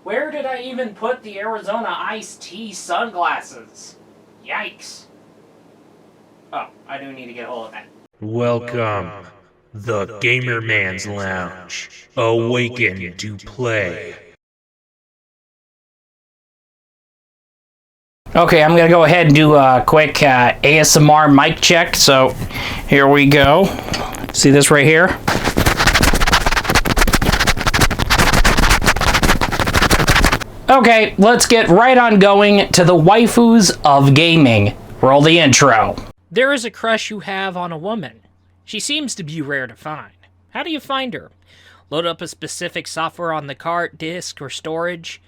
Where did I even put the Arizona iced tea sunglasses? Yikes. Oh, I do need to get a hold of that. Welcome, the Gamer Man's Lounge. Awaken to play. Okay, I'm gonna go ahead and do a quick ASMR mic check. So, here we go. See this right here? Okay, let's get right on going to the waifus of gaming. Roll the intro. There is a crush you have on a woman. She seems to be rare to find. How do you find her? Load up a specific software on the cart, disk, or storage.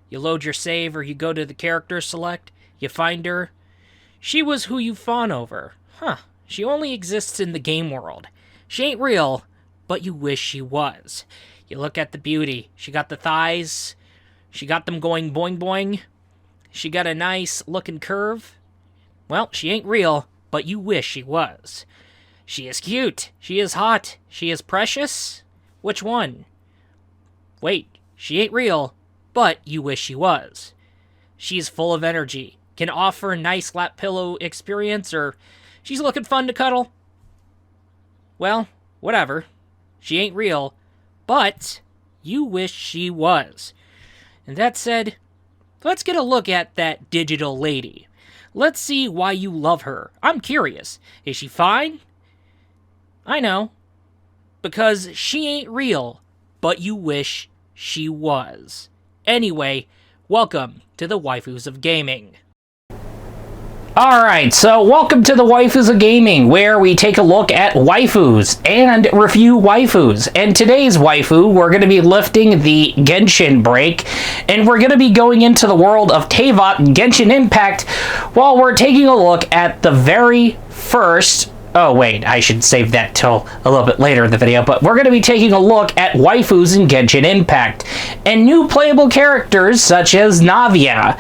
You load your save or you go to the character select. You find her. She was who you fawn over. Huh, she only exists in the game world. She ain't real, but you wish she was. You look at the beauty. She got the thighs. She got them going boing boing. She got a nice looking curve. Well, she ain't real, but you wish she was. She is cute. She is hot. She is precious. Which one? Wait, she ain't real, but you wish she was. She's full of energy. Can offer a nice lap pillow experience, or she's looking fun to cuddle. Well, whatever. She ain't real, but you wish she was. And that said, let's get a look at that digital lady. Let's see why you love her. I'm curious. Is she fine? I know. Because she ain't real, but you wish she was. Anyway, welcome to the Waifus of Gaming. Alright, so welcome to the Waifus of Gaming, where we take a look at waifus and review waifus. And today's waifu, we're going to be lifting the Genshin break, and we're going to be going into the world of Teyvat and Genshin Impact while we're taking a look at the very first... Oh, wait, I should save that till a little bit later in the video, but we're going to be taking a look at waifus in Genshin Impact, and new playable characters such as Navia,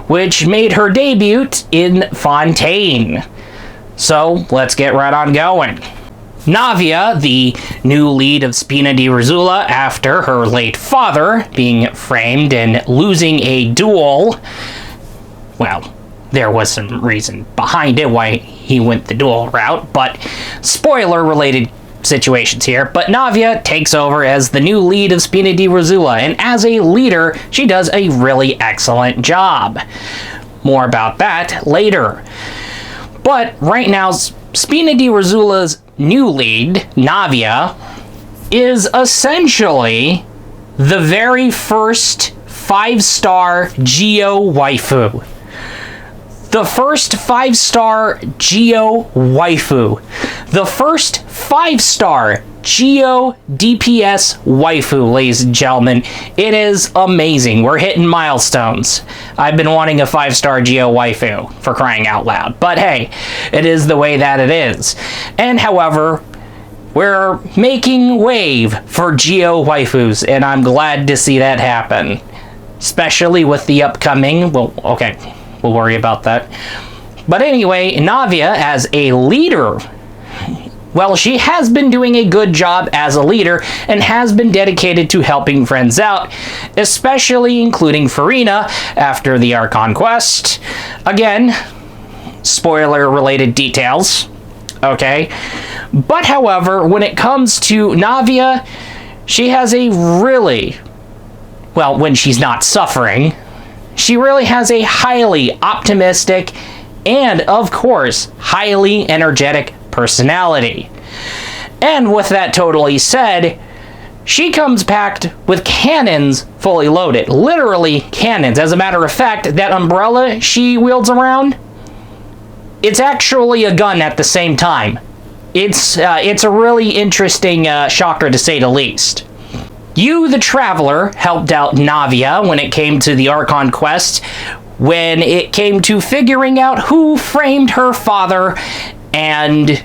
which made her debut in Fontaine. So, let's get right on going. Navia, the new lead of Spina di Rosula after her late father being framed and losing a duel, well, there was some reason behind it why he went the dual route, but spoiler-related situations here. But Navia takes over as the new lead of Spina di Rosula, and as a leader, she does a really excellent job. More about that later. But right now, Spina di Rosula's new lead, Navia, is essentially the very first 5-star Geo waifu. The first 5-star Geo waifu. The first 5-star Geo DPS waifu, ladies and gentlemen. It is amazing. We're hitting milestones. I've been wanting a 5-star Geo waifu, for crying out loud. But hey, it is the way that it is. And however, we're making wave for Geo waifus, and I'm glad to see that happen. Especially with the upcoming... Well, okay. We'll worry about that. But anyway, Navia as a leader, well, she has been doing a good job as a leader and has been dedicated to helping friends out, especially including Farina after the Archon quest. Again, spoiler-related details, okay? But however, when it comes to Navia, she has a really, well, when she's not suffering, she really has a highly optimistic and, of course, highly energetic personality. And with that totally said, she comes packed with cannons fully loaded. Literally cannons. As a matter of fact, that umbrella she wields around, it's actually a gun at the same time. It's a really interesting shocker to say the least. You, the Traveler, helped out Navia when it came to the Archon quest, when it came to figuring out who framed her father, and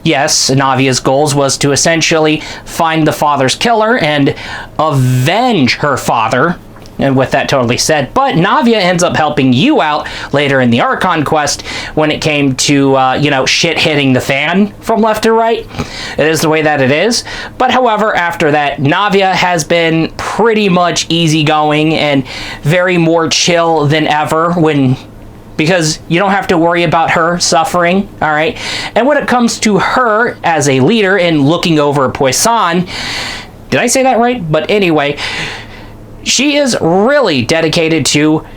yes, Navia's goals was to essentially find the father's killer and avenge her father, and with that totally said. But Navia ends up helping you out later in the Archon quest when it came to, shit hitting the fan from left to right. It is the way that it is. But however, after that, Navia has been pretty much easygoing and very more chill than ever because you don't have to worry about her suffering, all right? And when it comes to her as a leader and looking over Poisson, did I say that right? But anyway, she is really dedicated to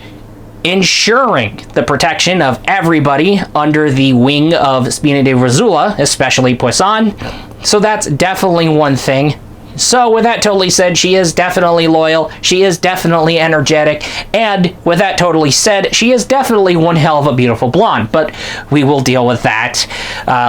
ensuring the protection of everybody under the wing of Spina de Rosula, especially Poisson. So that's definitely one thing. So with that totally said, she is definitely loyal, she is definitely energetic, and with that totally said, she is definitely one hell of a beautiful blonde, but we will deal with that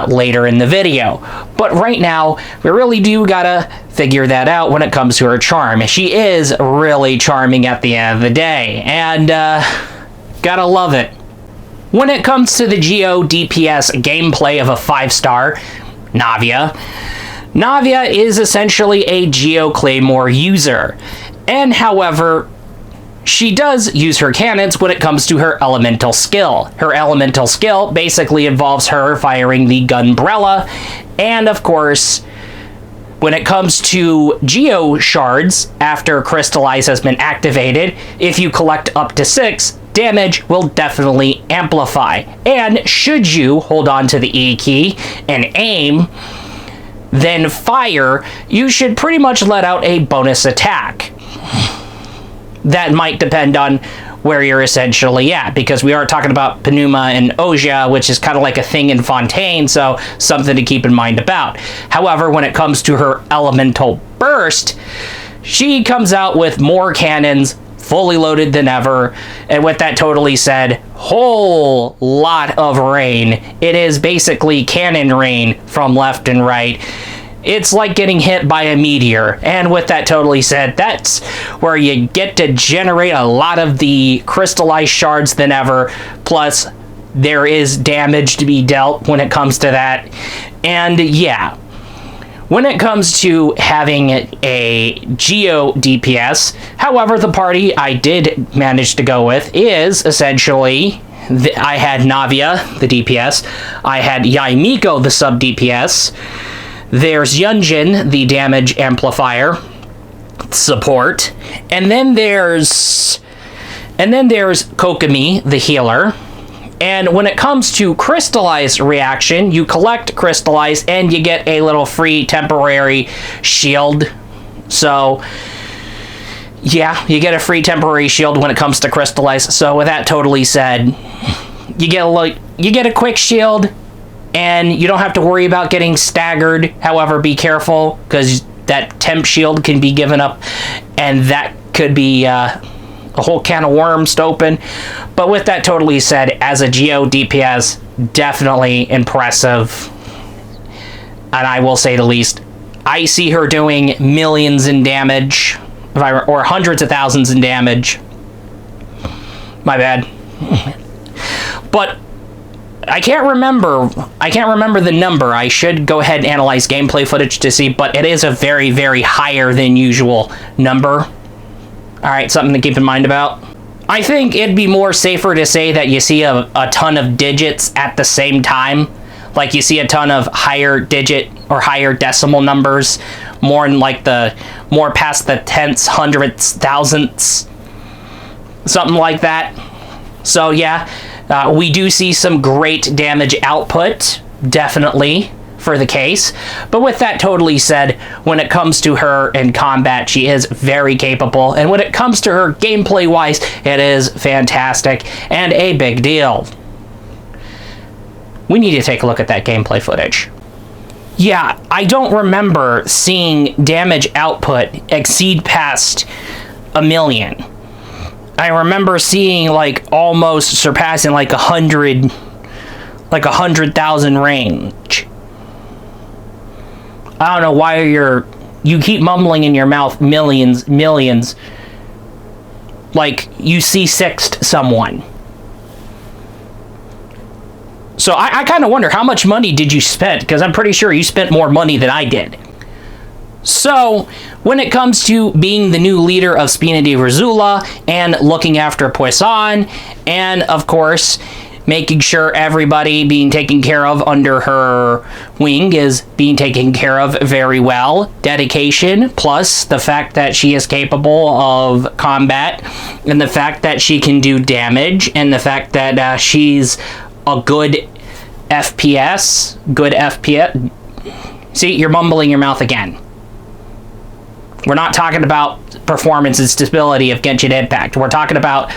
later in the video. But right now, we really do gotta figure that out when it comes to her charm. She is really charming at the end of the day, and gotta love it. When it comes to the Geo DPS gameplay of a 5-star, Navia is essentially a Geo Claymore user, and however, she does use her cannons when it comes to her elemental skill. Her elemental skill basically involves her firing the Gunbrella, and of course, when it comes to Geo Shards, after Crystallize has been activated, if you collect up to 6, damage will definitely amplify. And should you hold on to the E key and aim, then fire, you should pretty much let out a bonus attack. That might depend on where you're essentially at, because we are talking about Pneuma and Ozia, which is kind of like a thing in Fontaine, so something to keep in mind about. However, when it comes to her elemental burst, she comes out with more cannons, fully loaded than ever, and with that totally said, whole lot of rain. It is basically cannon rain from left and right. It's like getting hit by a meteor, and with that totally said, that's where you get to generate a lot of the crystallized shards than ever, plus there is damage to be dealt when it comes to that. And yeah, when it comes to having a Geo DPS, however, the party I did manage to go with is essentially, I had Navia, the DPS, I had Yaimiko, the sub DPS, there's Yunjin, the damage amplifier support, and then there's Kokomi, the healer. And when it comes to Crystallize reaction, you collect Crystallize and you get a little free temporary shield. So, yeah, you get a free temporary shield when it comes to Crystallize. So with that totally said, you get a quick shield, and you don't have to worry about getting staggered. However, be careful, because that temp shield can be given up, and that could be a whole can of worms to open. But with that totally said, as a Geo DPS, definitely impressive. And I will say the least, I see her doing millions in damage, or hundreds of thousands in damage. My bad. But I can't remember the number. I should go ahead and analyze gameplay footage to see, but it is a very, very higher than usual number. Alright, something to keep in mind about. I think it'd be more safer to say that you see a ton of digits at the same time. Like you see a ton of higher digit or higher decimal numbers, more past the tenths, hundredths, thousandths, something like that. So yeah, we do see some great damage output, definitely, for the case. But with that totally said, when it comes to her in combat, she is very capable. And when it comes to her gameplay-wise, it is fantastic and a big deal. We need to take a look at that gameplay footage. Yeah, I don't remember seeing damage output exceed past 1 million. I remember seeing almost surpassing 100,000 range. I don't know why you keep mumbling in your mouth millions, like you C6'd someone. So I kind of wonder, how much money did you spend? Because I'm pretty sure you spent more money than I did. So, when it comes to being the new leader of Spina di Rizzula and looking after Poisson, and of course, making sure everybody being taken care of under her wing is being taken care of very well. Dedication, plus the fact that she is capable of combat, and the fact that she can do damage, and the fact that she's a good FPS. Good FPS. See, you're mumbling your mouth again. We're not talking about performance and stability of Genshin Impact. We're talking about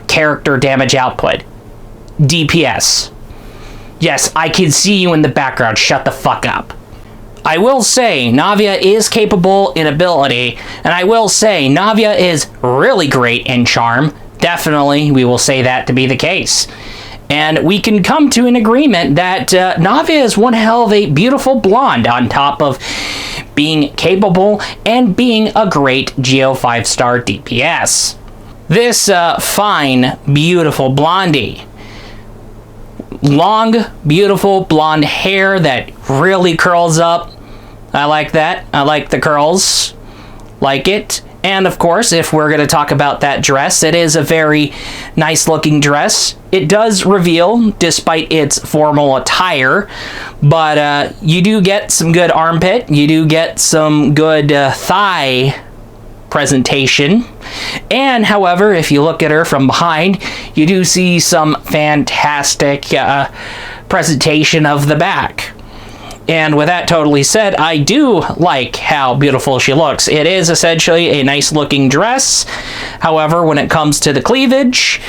character damage output. DPS. Yes, I can see you in the background. Shut the fuck up. I will say, Navia is capable in ability, and I will say, Navia is really great in charm. Definitely, we will say that to be the case. And we can come to an agreement that Navia is one hell of a beautiful blonde on top of being capable and being a great Geo 5-star DPS. This fine, beautiful blondie. Long, beautiful blonde hair that really curls up. I like that. I like the curls. Like it. And of course, if we're going to talk about that dress, it is a very nice looking dress. It does reveal, despite its formal attire, but you do get some good armpit, you do get some good thigh presentation, and however, if you look at her from behind, you do see some fantastic presentation of the back. And with that totally said, I do like how beautiful she looks. It is essentially a nice looking dress. However, when it comes to the cleavage,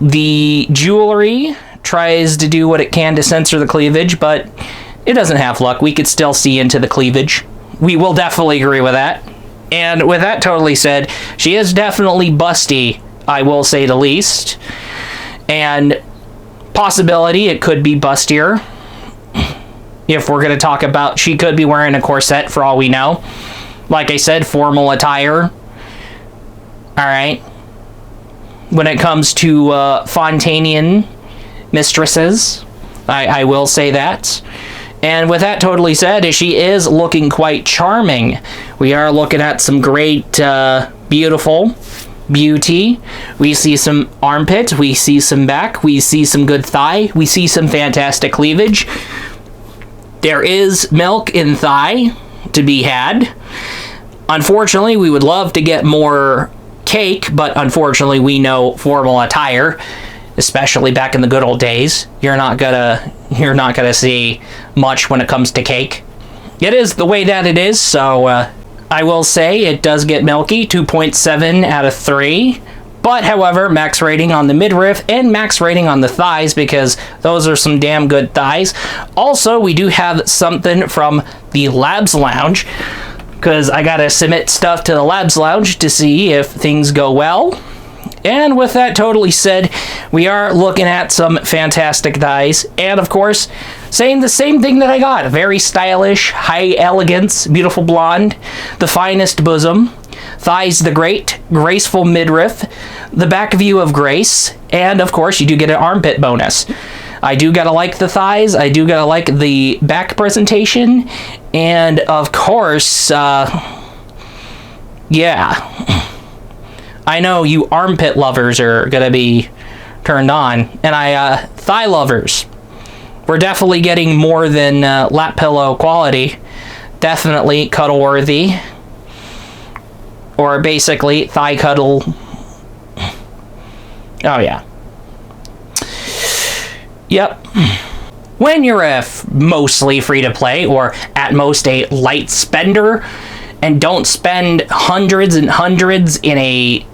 the jewelry tries to do what it can to censor the cleavage, but it doesn't have luck. We could still see into the cleavage. We will definitely agree with that. And with that totally said, she is definitely busty, I will say the least. And possibility it could be bustier. If we're going to talk about, she could be wearing a corset for all we know. Like I said, formal attire. Alright. When it comes to Fontanian mistresses, I will say that. And with that totally said, she is looking quite charming. We are looking at some great, beautiful beauty. We see some armpit, we see some back, we see some good thigh, we see some fantastic cleavage. There is milk in thigh to be had. Unfortunately, we would love to get more cake, but unfortunately we know formal attire, especially back in the good old days, you're not gonna see much when it comes to cake. It is the way that it is, so I will say it does get milky, 2.7 out of 3. But, however, max rating on the midriff and max rating on the thighs, because those are some damn good thighs. Also, we do have something from the Labs Lounge, because I gotta submit stuff to the Labs Lounge to see if things go well. And with that totally said, we are looking at some fantastic thighs. And, of course, saying the same thing that I got. Very stylish, high elegance, beautiful blonde, the finest bosom. Thighs the great, graceful midriff, the back view of grace, and of course you do get an armpit bonus. I do gotta like the thighs, I do gotta like the back presentation, and of course, yeah. I know you armpit lovers are gonna be turned on, and thigh lovers. We're definitely getting more than lap pillow quality. Definitely cuddle worthy. Or basically, thigh cuddle. Oh, yeah. Yep. When you're mostly free-to-play, or at most a light spender, and don't spend hundreds and hundreds in a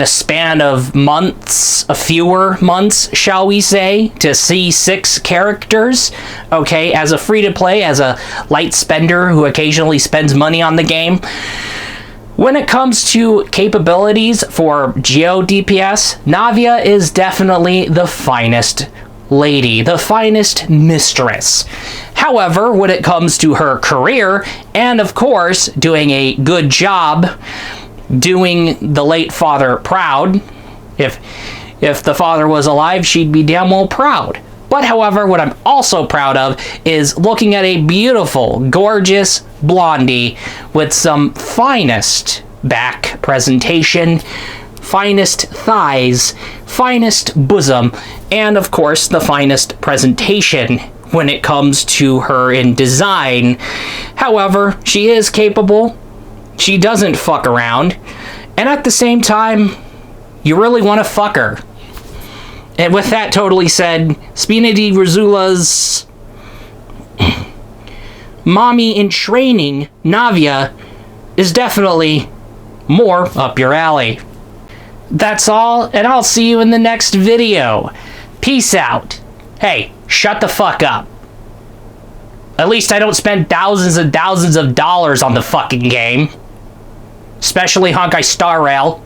span of months, a fewer months, shall we say, to see 6 characters, okay, as a free-to-play, as a light spender who occasionally spends money on the game, when it comes to capabilities for Geo DPS, Navia is definitely the finest lady, the finest mistress. However, when it comes to her career, and of course, doing a good job doing the late father proud, if the father was alive, she'd be damn well proud. But however, what I'm also proud of is looking at a beautiful, gorgeous blondie with some finest back presentation, finest thighs, finest bosom, and of course the finest presentation when it comes to her in design. However, she is capable, she doesn't fuck around, and at the same time, you really want to fuck her. And with that totally said, Spina di Rizzula's mommy in training, Navia, is definitely more up your alley. That's all, and I'll see you in the next video. Peace out. Hey, shut the fuck up. At least I don't spend thousands and thousands of dollars on the fucking game. Especially Honkai Star Rail.